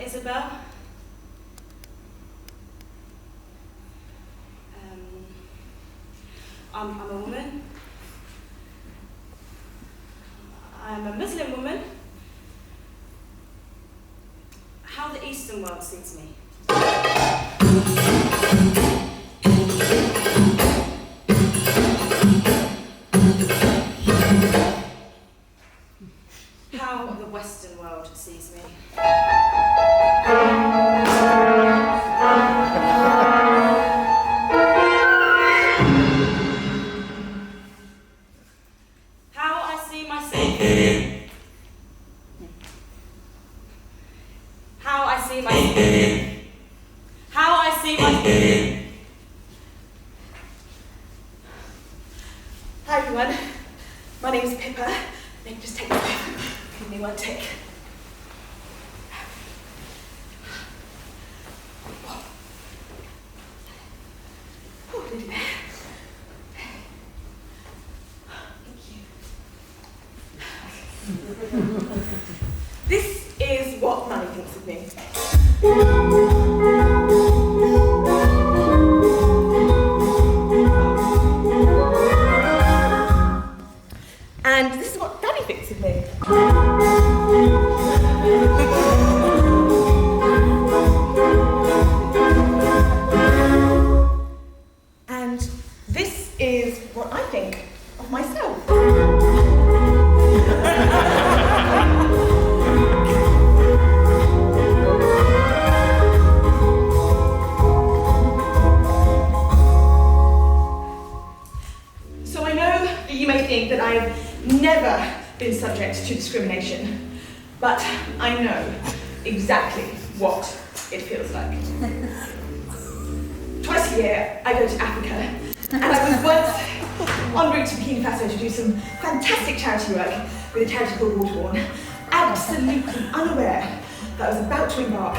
Isabel. I'm a woman. I'm a Muslim woman. How the Eastern world suits me. How the Western world sees me. Hi everyone, my name's Pippa. Let me just take this off. Give me one take. Oh, nearly there. Thank you. This is what money thinks of me. And this is what Daddy thinks of me. And this is what I think of myself. So I know that you may think that I've never been subject to discrimination, but I know exactly what it feels like. Twice a year, I go to Africa, and I was once en route to Burkina Faso to do some fantastic charity work with a charity called Waterborne, absolutely unaware that I was about to embark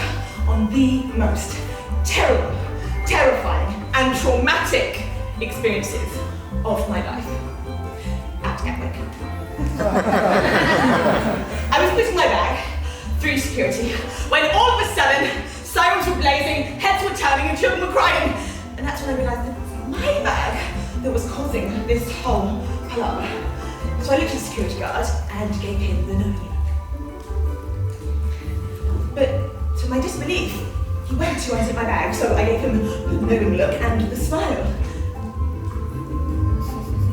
on the most terrible, terrifying, and traumatic experiences of my life. At Epic. I was putting my bag through security when all of a sudden sirens were blazing, heads were turning and children were crying. And that's when I realised that it was my bag that was causing this whole palaver. So I looked at the security guard and gave him the knowing look. But to my disbelief, he went to unzip my bag, so I gave him the knowing look and the smile.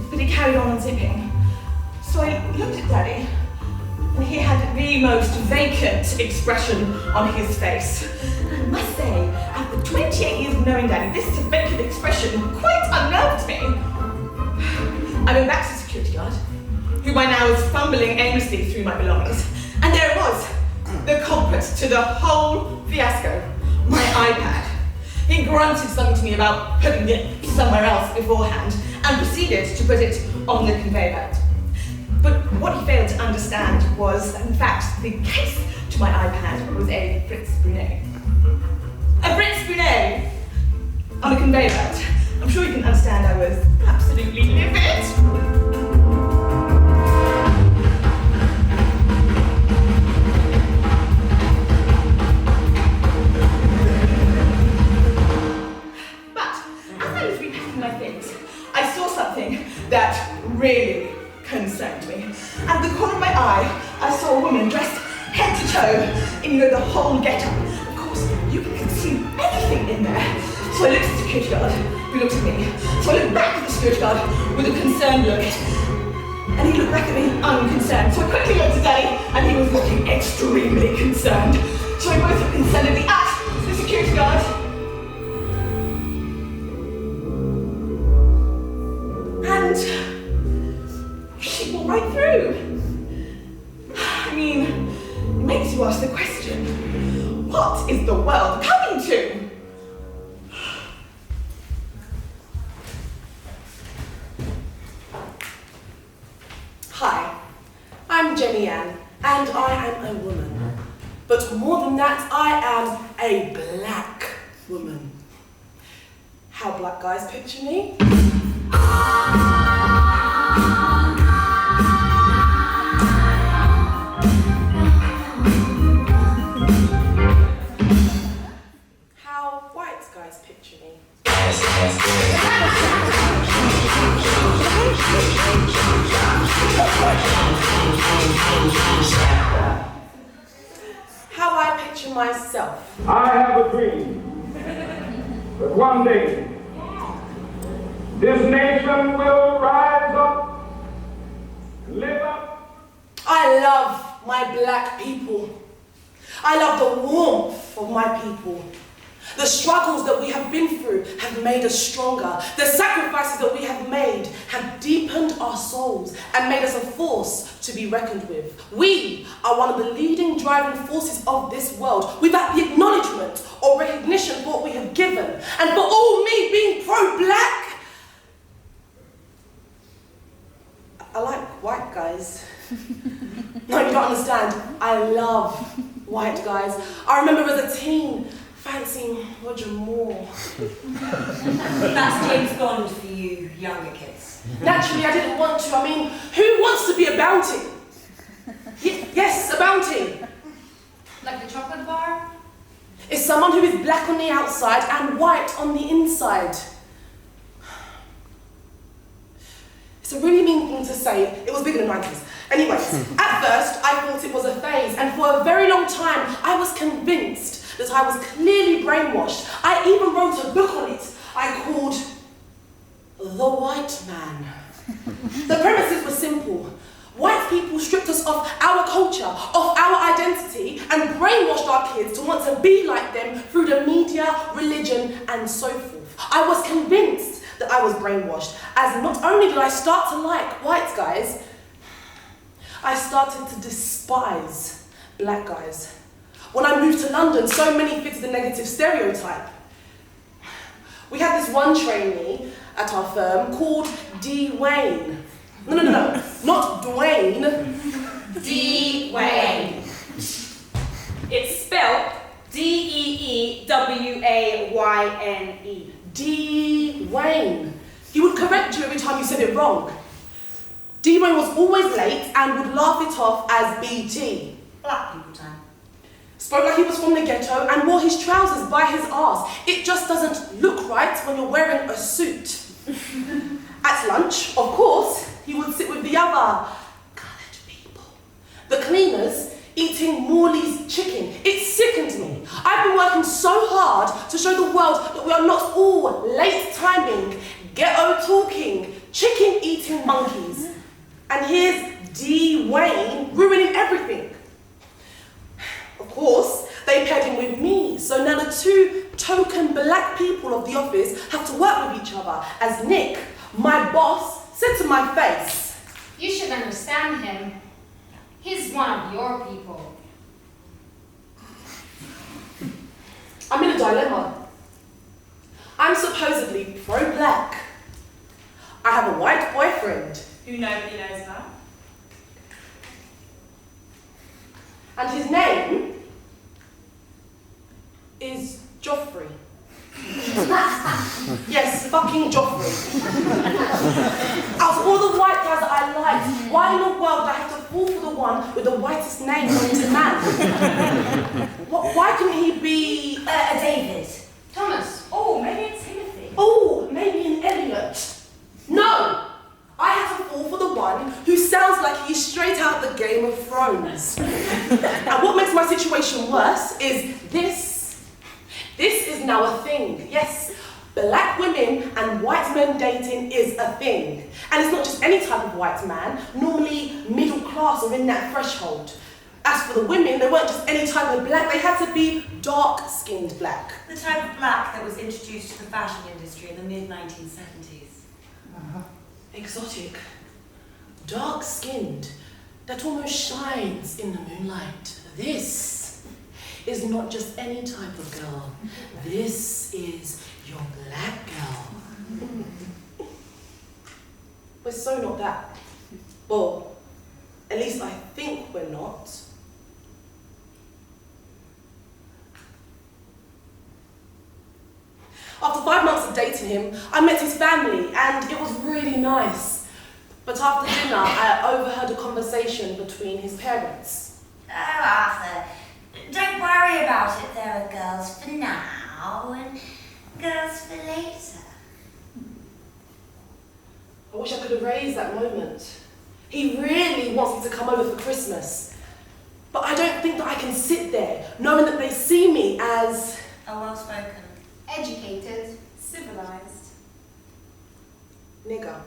But he carried on unzipping. So I looked at Daddy, and he had the most vacant expression on his face. And I must say, after 28 years of knowing Daddy, this vacant expression quite unnerved me. I went back to the security guard, who by now was fumbling aimlessly through my belongings. And there it was, the culprit to the whole fiasco, my iPad. He grunted something to me about putting it somewhere else beforehand and proceeded to put it on the conveyor belt. But what he failed to understand was that, in fact, the case to my iPad was a Fritz Brunet. A Fritz Brunet on a conveyor belt. I'm sure you can understand I was absolutely livid. But as I was repacking my things, I saw something that really concerned me. At the corner of my eye, I saw a woman dressed head to toe in the whole get-up. Of course, you can consume anything in there. So I looked at the security guard, who looked at me. So I looked back at the security guard with a concerned look. And he looked back at me unconcerned. So I quickly looked at Daddy, and he was looking extremely concerned. So we both looked concernedly at the security guard. And she walked right through. I mean, it makes you ask the question, what is the world coming to? Hi, I'm Jenny Ann, and I am a woman. But more than that, I am a black woman. How black guys picture me? How white guys picture me? How I picture myself. I have a dream that one day this nation will rise up and live up. I love my black people. I love the warmth of my people. The struggles that we have been through have made us stronger. The sacrifices that we have made have deepened our souls and made us a force to be reckoned with. We are one of the leading driving forces of this world without the acknowledgement or recognition for what we have given. And for all me being pro-black, I like white guys. No, you don't understand. I love white guys. I remember as a teen fancying Roger Moore. That's James Bond for you younger kids. Naturally, I didn't want to. I mean, who wants to be a bounty? Yes, a bounty. Like the chocolate bar? It's someone who is black on the outside and white on the inside. It's a really mean thing to say. It was big in the 90s. Anyways, at first, I thought it was a phase, and for a very long time, I was convinced that I was clearly brainwashed. I even wrote a book on it I called The White Man. The premises were simple. White people stripped us of our culture, of our identity, and brainwashed our kids to want to be like them through the media, religion, and so forth. I was convinced that I was brainwashed, as not only did I start to like white guys, I started to despise black guys. When I moved to London, so many fitted the negative stereotype. We had this one trainee at our firm called D. Wayne. No, not Dwayne. D. Wayne. It's spelled D-E-E-W-A-Y-N-E. D. Wayne. He would correct you every time you said it wrong. D-Wayne was always late and would laugh it off as BT. Black people time. Spoke like he was from the ghetto and wore his trousers by his arse. It just doesn't look right when you're wearing a suit. At lunch, of course, he would sit with the other coloured people. The cleaners eating Morley's chicken. It sickened me. I've been working so hard to show the world that we are not all late timing, ghetto talking, chicken eating monkeys. And here's D-Wayne ruining everything. Of course, they paired him with me, so now the two token black people of the office have to work with each other, as Nick, my boss, said to my face. You should understand him. He's one of your people. I'm in a dilemma. I'm supposedly pro-black. I have a white boyfriend. Who nobody knows about. And his name is Joffrey. Yes, fucking Joffrey. Out of all the white guys that I liked, why in the world do I have to fall for the one with the whitest name known to man? Why couldn't he be... David. Thomas. Oh, maybe it's Timothy. Oh, maybe an Elliot. No! I have to fall for the one who sounds like he's straight out of the Game of Thrones. And what makes my situation worse is this. This is now a thing. Yes, black women and white men dating is a thing. And it's not just any type of white man, normally middle class or in that threshold. As for the women, they weren't just any type of black, they had to be dark-skinned black. The type of black that was introduced to the fashion industry in the mid-1970s. Exotic, dark-skinned, that almost shines in the moonlight. This is not just any type of girl. This is your black girl. We're so not that. Well, at least I think we're not. After 5 months of dating him, I met his family and it was really nice. But after dinner, I overheard a conversation between his parents. Oh, Arthur, don't worry about it. There are girls for now and girls for later. I wish I could erase that moment. He really wants me to come over for Christmas. But I don't think that I can sit there knowing that they see me as... Oh, well-spoken. Educated. Civilized. nigger.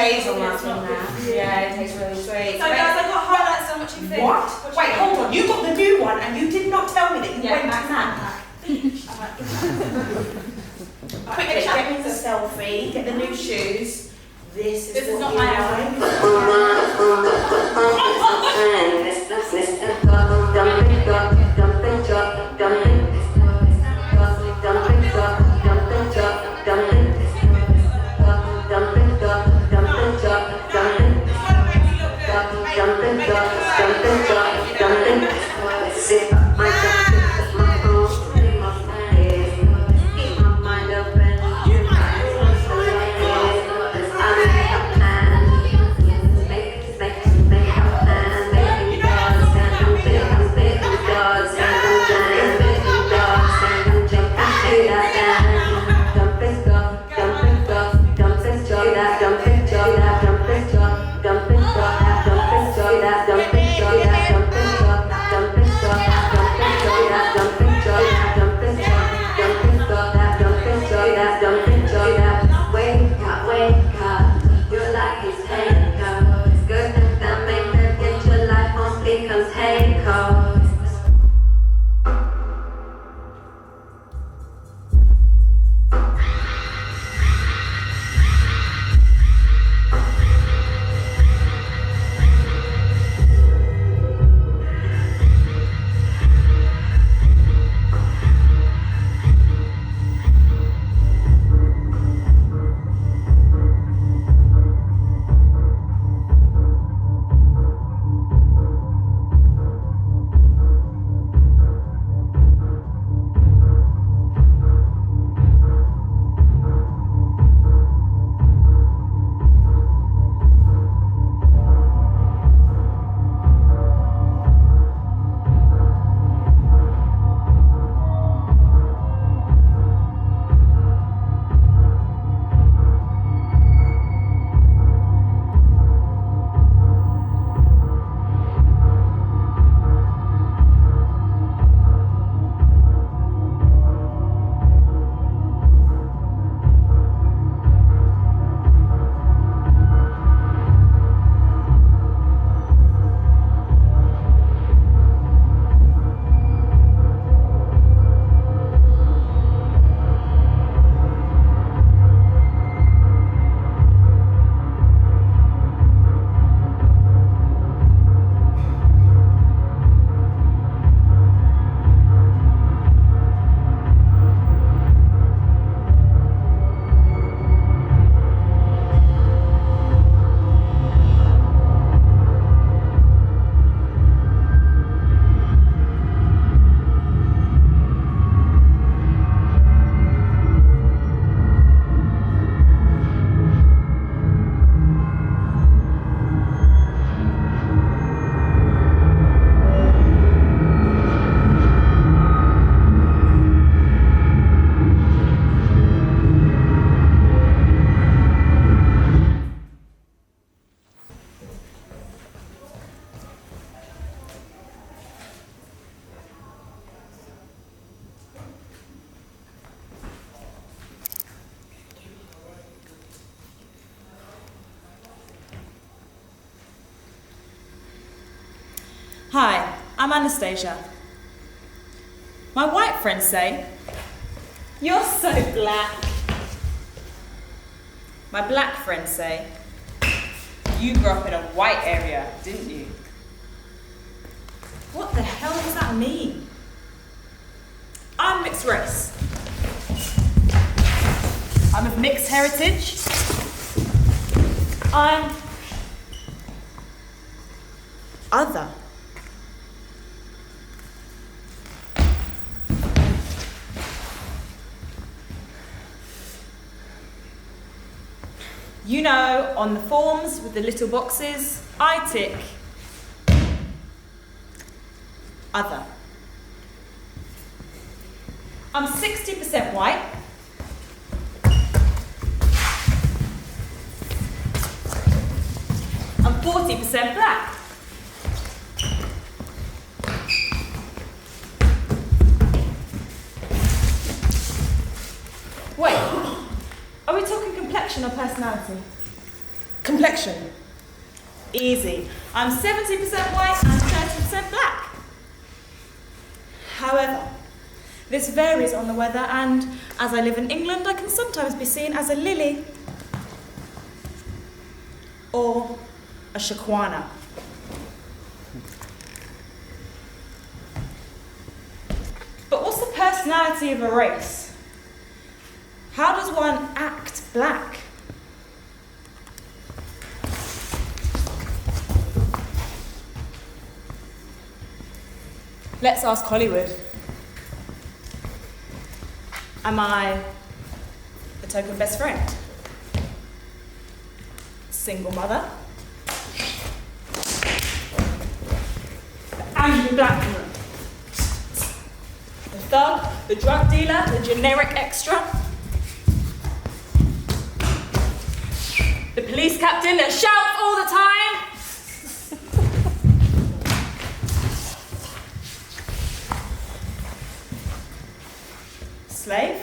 hazelnut in there. Yeah, it tastes really sweet. So guys, I've got highlights on what you think. What? do you Wait, think? hold on. You got the new one and you did not tell me that you Yeah, went back now. Quickly, get me the selfie, get the new shoes. This This is what not you my like. Hi, I'm Anastasia. My white friends say, "You're so black." My black friends say, "You grew up in a white area, didn't you?" What the hell does that mean? I'm mixed race. I'm of mixed heritage. I'm other. You know, on the forms with the little boxes, I tick other. I'm 60% white. I'm 40% black. Wait, are we talking complexion or personality? Complexion. Easy. I'm 70% white and 30% black. However, this varies on the weather, and as I live in England, I can sometimes be seen as a lily or a shaquana. But what's the personality of a race? How does one act black? Let's ask Hollywood. Am I a token best friend? Single mother? The angry black woman? The thug, the drug dealer, the generic extra? The police captain that shouts all the time? Slave?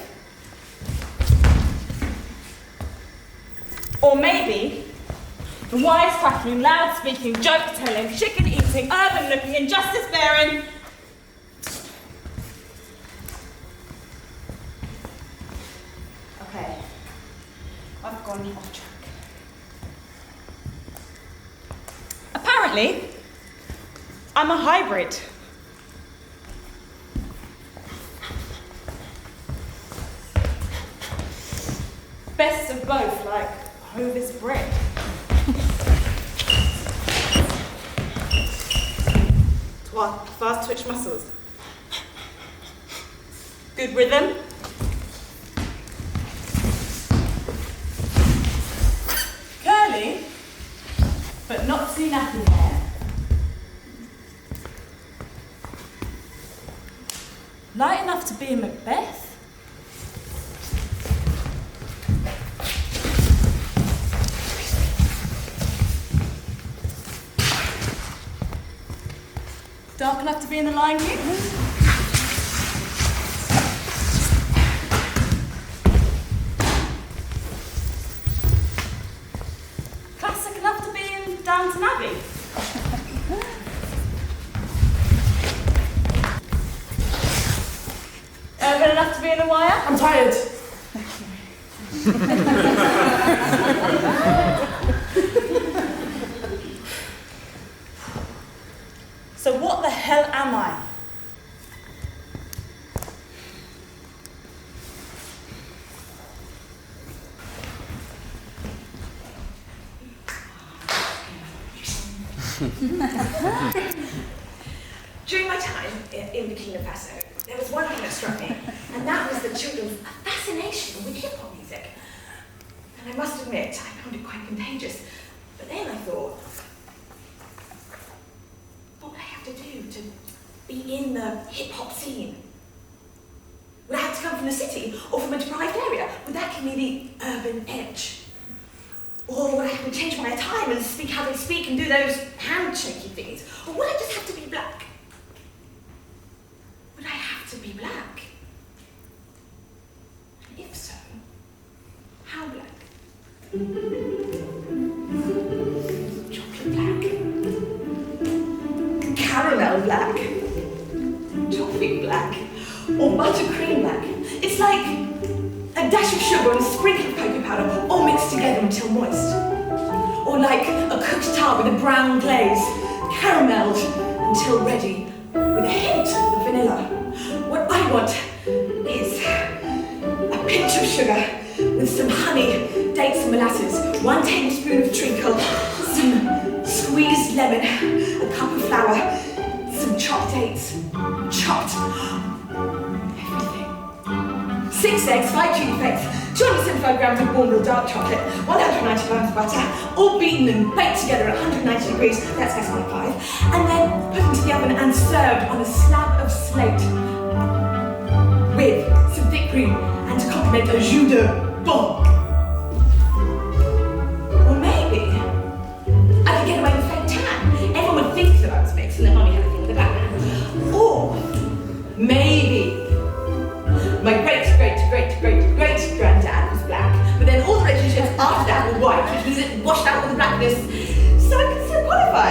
Or maybe the wisecracking, loud-speaking, joke-telling, chicken-eating, urban-looking, injustice-bearing. Okay, I've gone off track. Apparently, I'm a hybrid. Best of both, like Hovis bread. Fast twitch muscles. Good rhythm. Curly, but not too nappy hair. Light enough to be a Macbeth. Dark enough to be in the Lion King. Classic enough to be in Downton Abbey. Urban enough to be in The Wire. I'm tired. So what the hell am I? During my time in Burkina Faso, there was one thing that struck me, and that was the children's fascination with hip-hop music. And I must admit, I found it quite contagious. But then I thought, what would I have to do to be in the hip-hop scene? Would I have to come from the city or from a deprived area? Would that give me the urban edge? Or would I have to change my attire and speak how they speak and do those handshaky things? Or would I just have to be black? Would I have to be black? And if so, how black? Chocolate black? Caramel black? Toffee black? Or buttercream black? It's like a dash of sugar and a sprinkle of cocoa powder all mixed together until moist. Or like a cooked tart with a brown glaze, carameled until ready, with a hint of vanilla. What I want is a pinch of sugar with some honey, dates and molasses, 1 tablespoon of treacle, some squeezed lemon, a cup of flour, some chopped dates, chopped everything. 6 eggs, 5 chili flakes, 275 grams of warm milk dark chocolate, 190 grams of butter, all beaten and baked together at 190 degrees, that's S15, and then put into the oven and served on a slab of slate with some thick cream and to complement a jus de bon. Or maybe I could get away with fake tan. Everyone would think that I was mixed and that Mummy had a thing with a Batman. Or maybe my great-great-great-great-great-granddad was black, but then all the relationships after that were white, which means it washed out all the this so I can still qualify.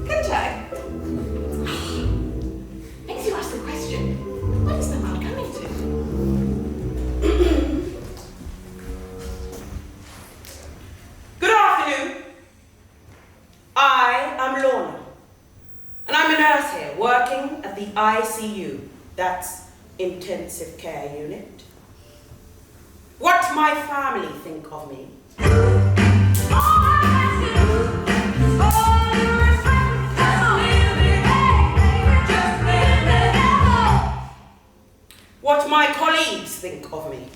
Couldn't I? Makes you ask the question, what is the man coming to? Good afternoon. I am Lorna, and I'm a nurse here working at the ICU, that's Intensive Care Unit. What my family think of me. What my colleagues think of me.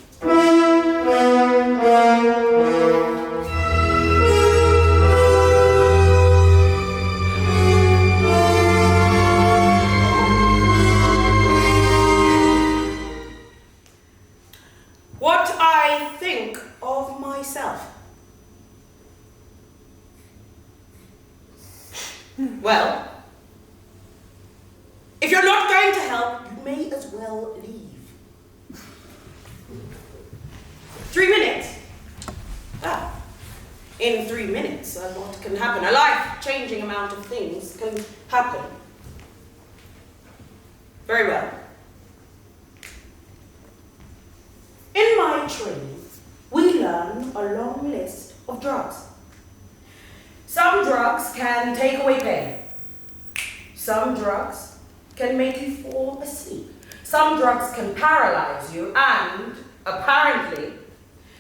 What I think of myself. Well, if you're not going to help, you may as well leave. 3 minutes. In 3 minutes, a lot can happen. A life-changing amount of things can happen. Very well. In my training, we learn a long list of drugs. Some drugs can take away pain. Some drugs can make you fall asleep. Some drugs can paralyze you, and apparently,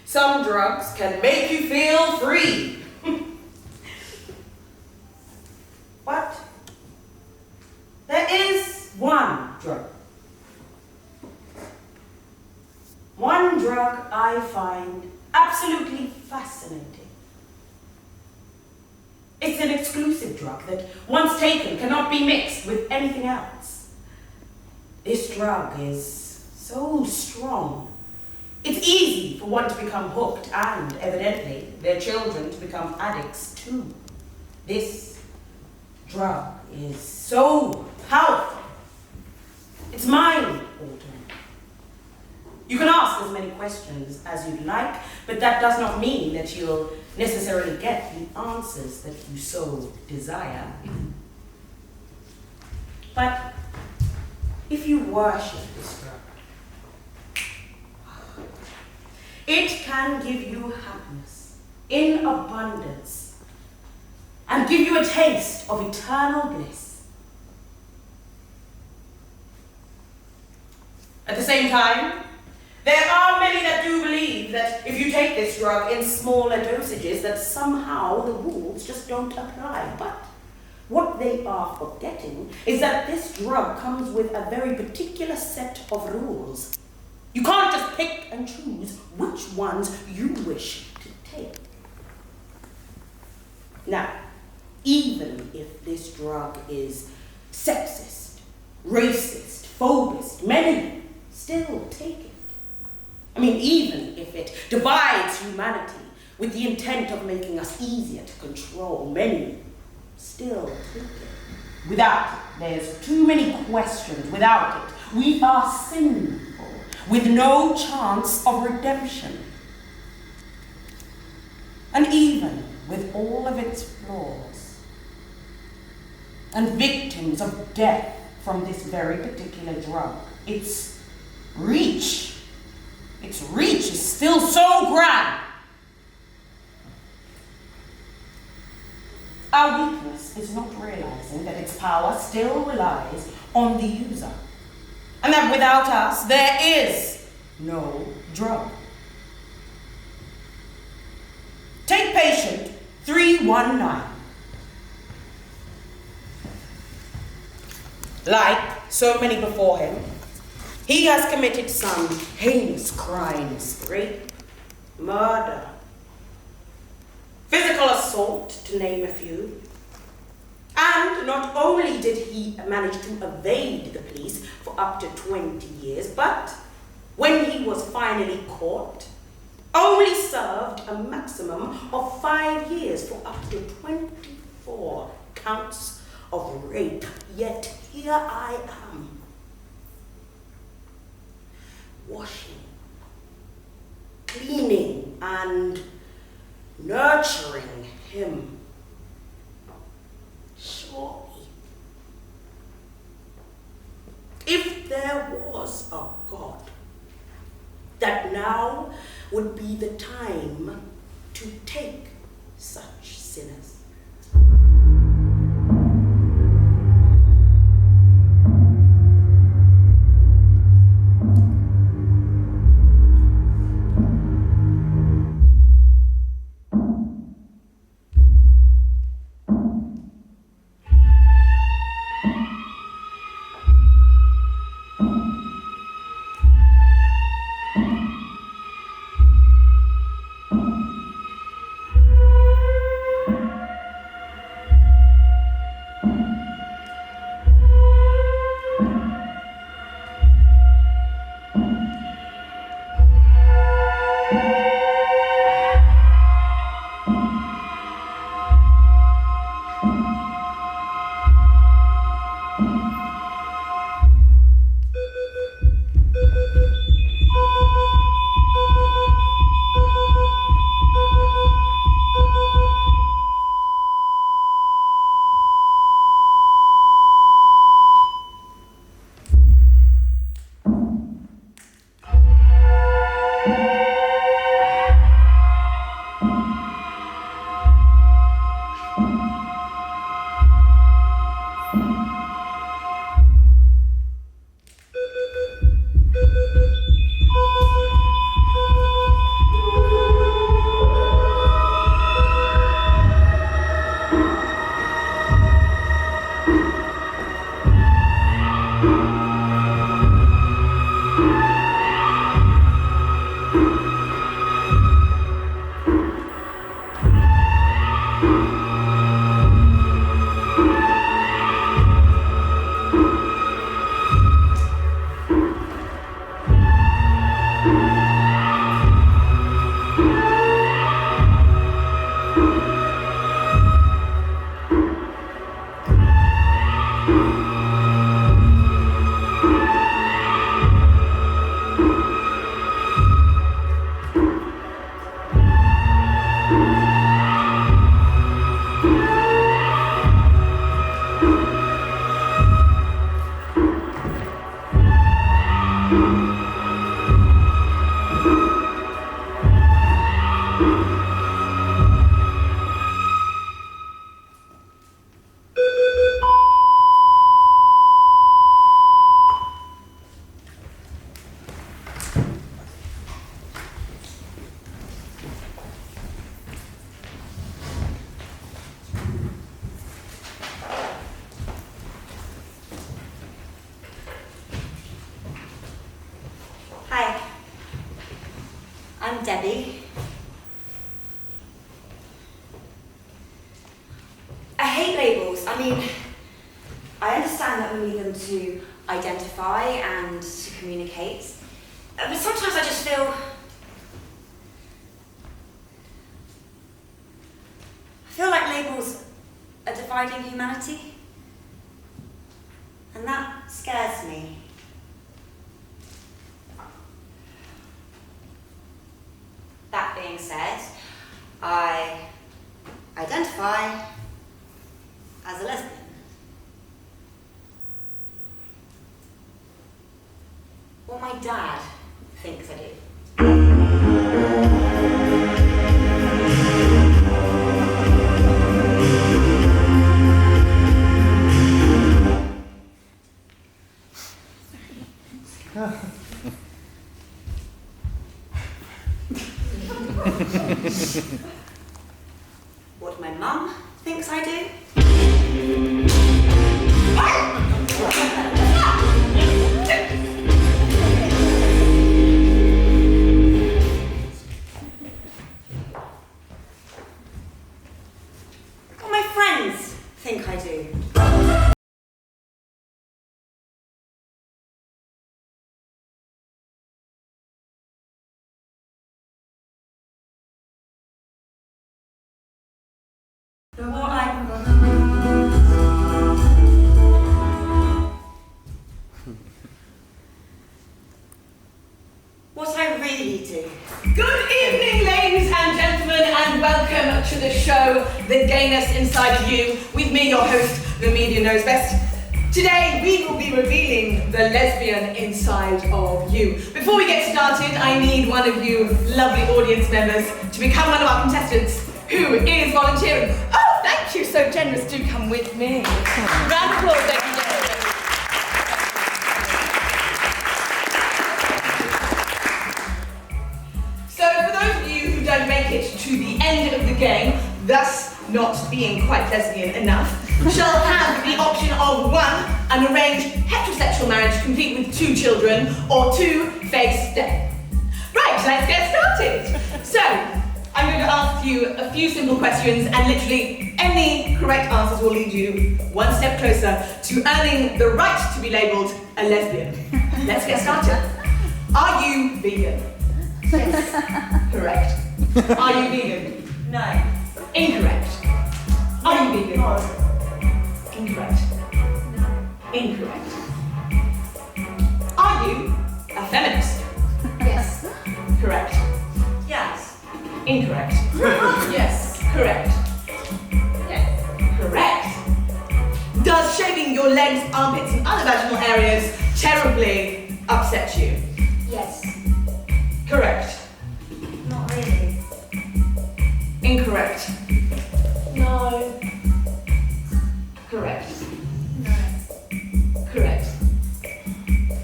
some drugs can make you feel free. But there is one drug. One drug I find absolutely fascinating. It's an exclusive drug that, once taken, cannot be mixed with anything else. This drug is so strong. It's easy for one to become hooked and, evidently, their children to become addicts too. This drug is so powerful. It's mind-altering. You can ask as many questions as you'd like, but that does not mean that you'll necessarily get the answers that you so desire. But if you worship this drug, it can give you happiness in abundance and give you a taste of eternal bliss. At the same time, there are many that do believe that if you take this drug in smaller dosages, that somehow the rules just don't apply. But what they are forgetting is that this drug comes with a very particular set of rules. You can't just pick and choose which ones you wish to take. Now, even if this drug is sexist, racist, phobist, many still take it. I mean, even if it divides humanity with the intent of making us easier to control, many still take it. Without it, there's too many questions. Without it, we are sinful, with no chance of redemption. And even with all of its flaws, and victims of death from this very particular drug, its reach is still so grand. Our weakness is not realizing that its power still relies on the user, and that without us, there is no drug. Take patient 319. Like so many before him, he has committed some heinous crimes: rape, murder, physical assault, to name a few. And not only did he manage to evade the police for up to 20 years, but when he was finally caught, only served a maximum of 5 years for up to 24 counts of rape. Yet here I am, washing, cleaning, and nurturing him. Surely. If there was a God, that now would be the time to take such sinners. I'm Debbie. I hate labels. I mean, I understand that we need them to identify and to communicate, but sometimes I just feel like labels are dividing humanity, and that scares me. That being said, I identify as a lesbian. What my dad thinks I do. What my mum thinks I do. What my friends think I do. What I really do. Good evening, ladies and gentlemen, and welcome to the show, The Gayness Inside of You, with me, your host, the media knows best. Today, we will be revealing the lesbian inside of you. Before we get started, I need one of you lovely audience members to become one of our contestants. Who is volunteering? Oh, thank you, so generous. Do come with me. Round of applause, ladies and gentlemen. So, for those of you who don't make it to the end of the game, thus not being quite lesbian enough, shall have the option of 1, an arranged heterosexual marriage complete with 2 children, or 2, face death. Right, let's get started. So, I'm going to ask you a few simple questions, and literally any correct answers will lead you one step closer to earning the right to be labelled a lesbian. Let's get started. Are you vegan? Yes. Correct. Are you vegan? No. Incorrect. Are you vegan? No. Incorrect. Incorrect. Are you a feminist? Yes. Correct. Yes. Incorrect. Yes. Correct. Yes. Correct. Does shaving your legs, armpits, and other vaginal areas terribly upset you? Yes. Correct. Not really. Incorrect. No. Correct. No. Correct.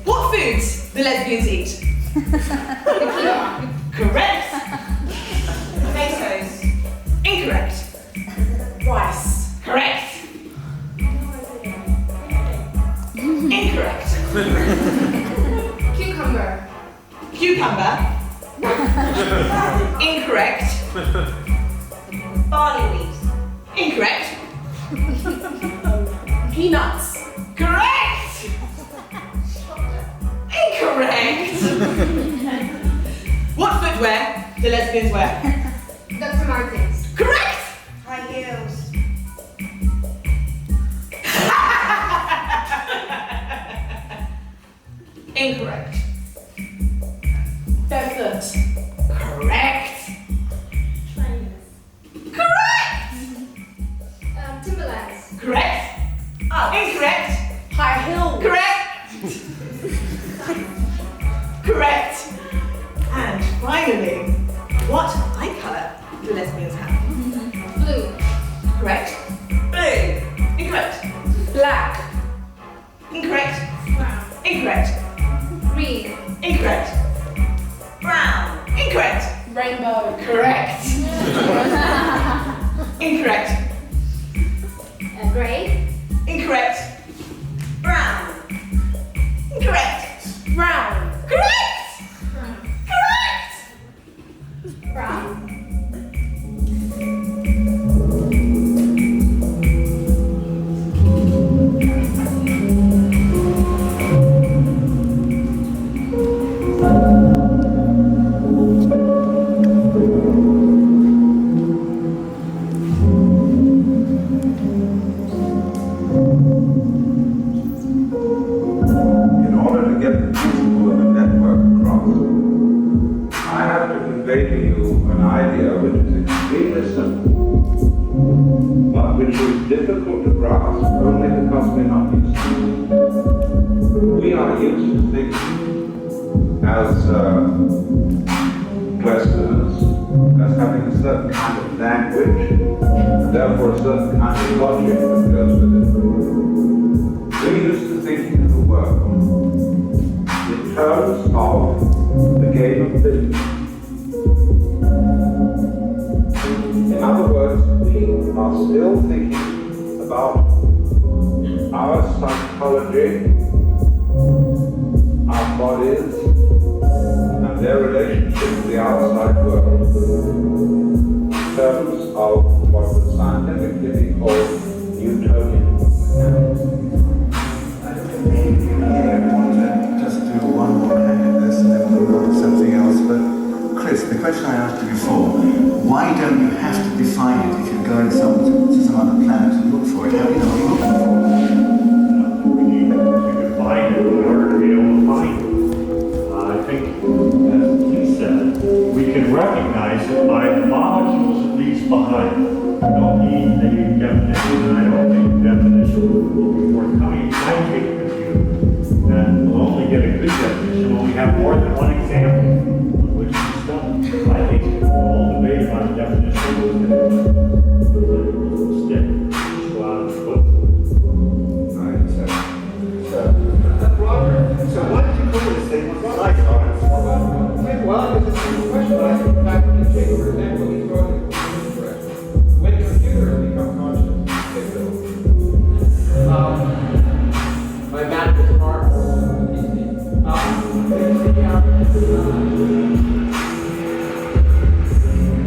What foods do lesbians eat? Tequila. Correct. Potatoes. Incorrect. Rice. Correct. Incorrect. Cucumber. Cucumber. Incorrect. Barley wheat. Incorrect. Peanuts. Correct. Incorrect. What footwear do lesbians wear? Dr. Martens. Correct. High heels. Incorrect. Barefoot. Correct. Correct. Timberlands. Correct. Uggs. Incorrect. High heels. Correct. Correct. And finally, what eye colour do lesbians have? Blue. Correct. Blue. Incorrect. Black. Incorrect. Brown. Incorrect. Green. Incorrect. Brown. Incorrect. Rainbow. Correct. Incorrect. Gray. Incorrect. Brown. Incorrect. Brown. Correct. Correct. Brown. In order to get the principle of the network across, I have to convey to you an idea which is extremely simple, but which is difficult to grasp only because we're not used to it. We are used to thinking as Westerners, as having a certain kind of language, and therefore a certain kind of logic that goes with it. We're used to thinking of the world in terms of the game of business. In other words, we are still thinking about our psychology, our bodies, and their relationship to the outside world in terms of what would scientifically be called Newtonian mechanics. I want to just do one more hand at this and then we'll move on to something else. But Chris, the question I asked you before, why don't you have to define it if you're going to some other planet and look for it? How do you know what you're looking for? We need to define it in order to be able to find it. I think, as he said, we can recognize it by the molecules behind. You don't need a definition, and I don't think the definition will be forthcoming. It might take a few, and we'll only get a good definition when we have more than one example on which it's done. I think the whole debate about the definition was going to stick. Just go out and vote for it. Roger, so why did you come with a statement like that? Well, it's a simple question, but I think back in Jake, for example, he's going in the direction. When computers become conscious, they will. My magical smartphone,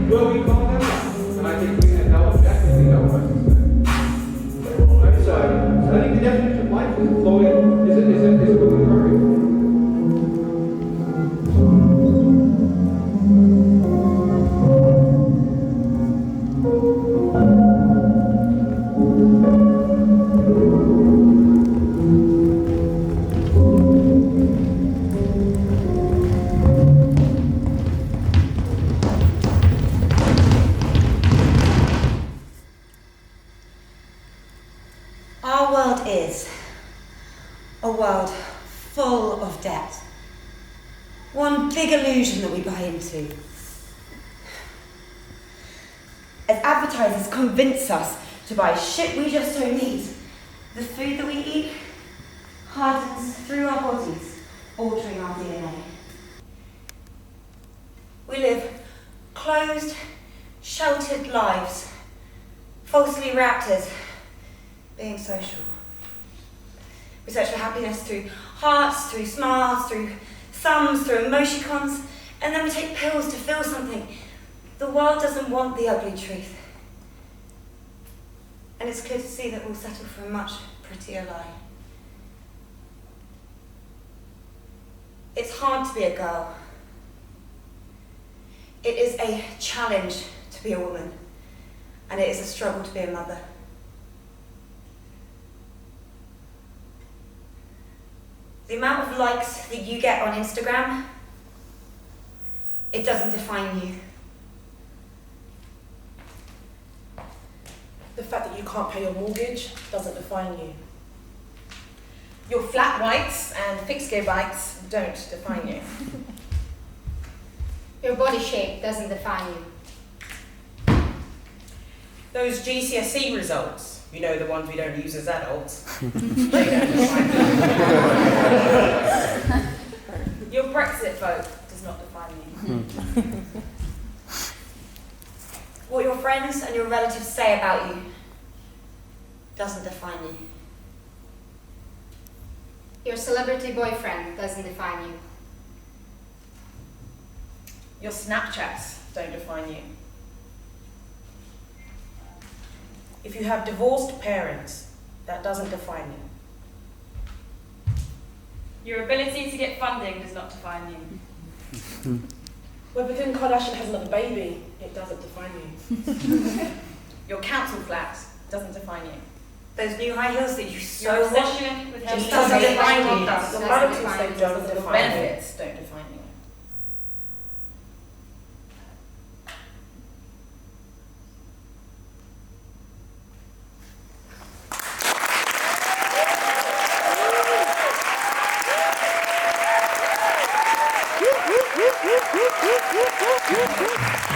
will we call them that? And I think we can know objectively know what to say. So I think the definition of life is flowing, is a moving target. Our world is a world full of debt. One big illusion that we buy into. As advertisers convince us to buy shit we just don't need, the food that we eat hardens through our bodies, altering our DNA. We live closed, sheltered lives, falsely wrapped as being social. We search for happiness through hearts, through smiles, through thumbs, through emoticons, and then we take pills to feel something. The world doesn't want the ugly truth. And it's clear to see that we'll settle for a much prettier lie. It's hard to be a girl. It is a challenge to be a woman, and it is a struggle to be a mother. The amount of likes that you get on Instagram, it doesn't define you. The fact that you can't pay your mortgage doesn't define you. Your flat whites and fixed gear bikes don't define you. Your body shape doesn't define you. Those GCSE results, you know, the ones we don't use as adults, they don't define you. Your Brexit vote does not define you. What your friends and your relatives say about you doesn't define you. Your celebrity boyfriend doesn't define you. Your Snapchats don't define you. If you have divorced parents, that doesn't define you. Your ability to get funding does not define you. Whether Kim Kardashian has another baby, it doesn't define you. Your council flat doesn't define you. Those new high heels that you Your so want obsession with just health doesn't define you. The Doesn't relatives define they you. don't Your define you. benefits don't define you. Woo, woo, woo, woo, woo, woo, woo, woo.